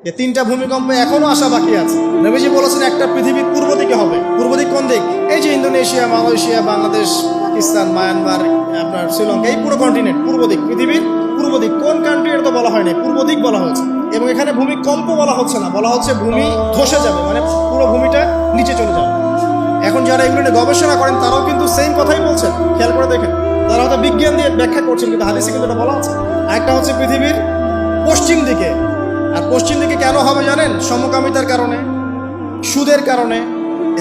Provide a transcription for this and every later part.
এই তিনটা ভূমিকম্পে এখনো আসা বাকি আছে। নবীজি বলেছেন একটা পৃথিবীর পূর্ব দিকে হবে। পূর্ব দিক কোন দিক? এই যে Indonesia, Malaysia, Bangladesh, Pakistan, Myanmar, আপনার শ্রীলঙ্কা, এই পুরো কন্টিনেন্ট পূর্ব দিক, পৃথিবীর পূর্ব দিক। কোন কান্ট্রি এটা তো বলা হয়নি, পূর্ব দিক বলা হয়েছে। এবং এখানে ভূমিকম্প বলা হচ্ছে না, বলা হচ্ছে ভূমি ধসে যাবে, মানে পুরো ভূমিটা নিচে চলে যাবে। এখন যারা এগুলো নিয়ে গবেষণা করেন তারাও কিন্তু সেম কথাই বলছেন, খেয়াল করে দেখেন। তারা হয়তো বিজ্ঞান দিয়ে ব্যাখ্যা করছেন, কিন্তু হাদিসে কিন্তু এটা বলা আছে। একটা হচ্ছে পৃথিবীর পশ্চিম দিকে। আর পশ্চিম দিকে কেন হবে জানেন? সমকামিতার কারণে, সুদের কারণে,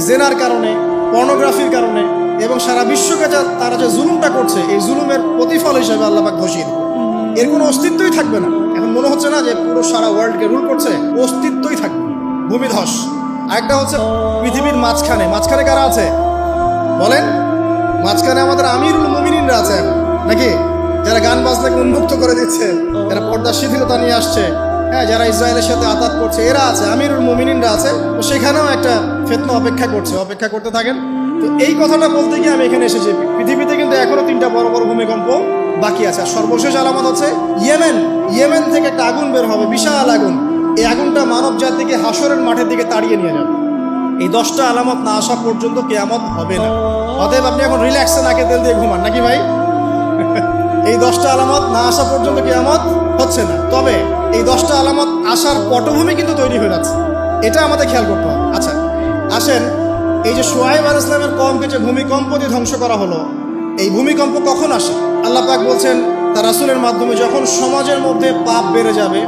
জেনার কারণে, পর্নোগ্রাফির কারণে, এবং সারা বিশ্বকে তারা যে জুলুমটা করছে, এই জুলুমের প্রতিফল হিসেবে আল্লাহ পাক ধসিয়ে দিবে। এর কোনো অস্তিত্বই থাকবে না। এখন মনে হচ্ছে না যে পুরো সারা ওয়ার্ল্ডকে রুল করছে, অস্তিত্বই থাকবে, ভূমিধস। আরেকটা হচ্ছে পৃথিবীর মাঝখানে। মাঝখানে কারা আছে বলেন? মাঝখানে আমাদের আমিরুল মুমিনিনরা আছে এখন, নাকি? যারা গান বাজনাকে উন্মুক্ত করে দিচ্ছে, যারা পর্দা শিথিলতা নিয়ে আসছে, হ্যাঁ, যারা ইসরায়েলের সাথে আতাত করছে, এরা আছে, আমিরুল মুমিনিনরা আছে। তো সেখানেও একটা ফিতনা অপেক্ষা করতে থাকেন। তো এই কথাটা বলতে গিয়ে আমি এখানে এসেছি। পৃথিবীতে কিন্তু এখনো তিনটা বড় বড় ভূমিকম্প বাকি আছে। আর সর্বশেষ আলামত হচ্ছে ইয়েমেন থেকে একটা আগুন বের হবে, বিশাল আগুন। এই আগুনটা মানব জাতিকে হাসরের মাঠের দিকে তাড়িয়ে নিয়ে যাবে। এই 10টা আলামত না আসা পর্যন্ত কিয়ামত হবে না। অতএব আপনি এখন রিল্যাক্সে নাকে তেল দিয়ে ঘুমান, নাকি ভাই? এই 10টা আলামত না আসা পর্যন্ত কিয়ামত হচ্ছে না। তবে এই 10টা আলামত আসার পটভূমি কিন্তু তৈরি হয়ে যাচ্ছে, এটা আমাদের খেয়াল করতে হবে। আচ্ছা আসেন, এই যে শুআয়ব আলাইহিস সালামের কওমকে যে ভূমিকম্প দিয়ে ধ্বংস করা হলো, এই ভূমিকম্প কখন আসে? আল্লাহ পাক বলছেন তার রাসূলের মাধ্যমে, যখন সমাজের মধ্যে পাপ বেড়ে যাবে,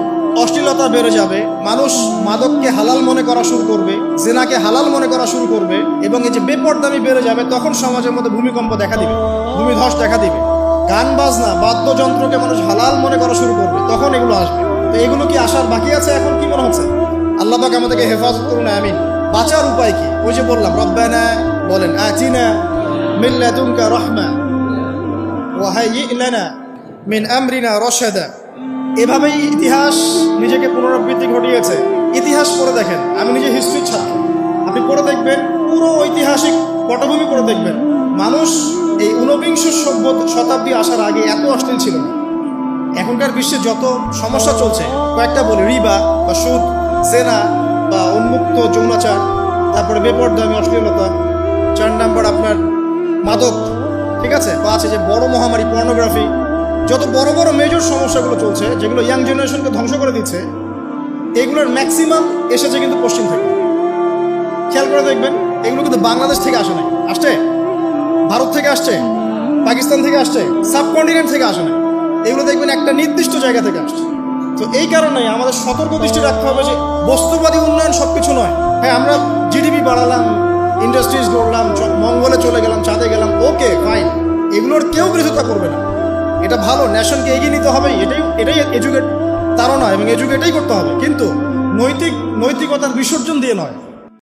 অশ্লীলতা বেড়ে যাবে, মানুষ মাদককে হালাল মনে করা শুরু করবে, জেনাকে হালাল মনে করা শুরু করবে, এবং এই যে বেপরদামি বেড়ে যাবে, তখন সমাজের মধ্যে ভূমিকম্প দেখা দিবে, ভূমিধস দেখা দিবে। গান বাজনা, বাদ্যযন্ত্রকে মানুষ হালাল মনে করা শুরু করবে, তখন এগুলো আসবে। তো এগুলো কি আসার বাকি আছে? এখন কি মনে হচ্ছে? আল্লাহ পাক আমাদেরকে হেফাজত করুন, আমিন। বাঁচার উপায় কি? ওই যে বললাম, রব্বানা বলেন, আতিনা মিন লাদুনকা রাহমা ওয়া হাইয়্ লানা মিন আমরিনা রাশাদা। এভাবেই ইতিহাস নিজেকে পুনরাবৃত্তি ঘটিয়েছে। ইতিহাস পড়ে দেখেন, আমি নিজে হিস্ট্রির ছাত্র, আপনি পড়ে দেখবেন, পুরো ঐতিহাসিক পটভূমি পড়ে দেখবেন, মানুষ এই ঊনবিংশ শতাব্দী আসার আগে এত অশ্লীল ছিল না। এখনকার বিশ্বে যত সমস্যা চলছে, কয়েকটা বলি, রিবা বা সুদ, জেনা বা উন্মুক্ত যৌনাচার, তারপরে বেপরদামি, অশ্লীলতা, 4 নাম্বার আপনার মাদক, ঠিক আছে, 5 যে বড় মহামারী পর্নোগ্রাফি, যত বড় বড় মেজর সমস্যাগুলো চলছে, যেগুলো ইয়াং জেনারেশনকে ধ্বংস করে দিচ্ছে, এগুলোর ম্যাক্সিমাম এসেছে কিন্তু পশ্চিম থেকে। খেয়াল করে দেখবেন, এগুলো কিন্তু বাংলাদেশ থেকে আসে নাই, আসছে ভারত থেকে আসছে, পাকিস্তান থেকে আসছে, সাবকন্টিনেন্ট থেকে আসে নাই। এগুলো দেখবেন একটা নির্দিষ্ট জায়গা থেকে আসছে। তো এই কারণে আমাদের সতর্ক দৃষ্টি রাখতে হবে যে বস্তুবাদী উন্নয়ন সব কিছু নয়। হ্যাঁ, আমরা জিডিপি বাড়ালাম, ইন্ডাস্ট্রিজ গড়লাম, মঙ্গলে চলে গেলাম, চাঁদে গেলাম, ওকে ফাইন, এগুলোর কেউ বিরোধিতা করবে না। এটা ভালো, ন্যাশনকে এগিয়ে নিতে হবে, এটাই এডুকেট তারা নয়, এবং এডুকেটেই করতে হবে, কিন্তু নৈতিকতার বিসর্জন দিয়ে নয়।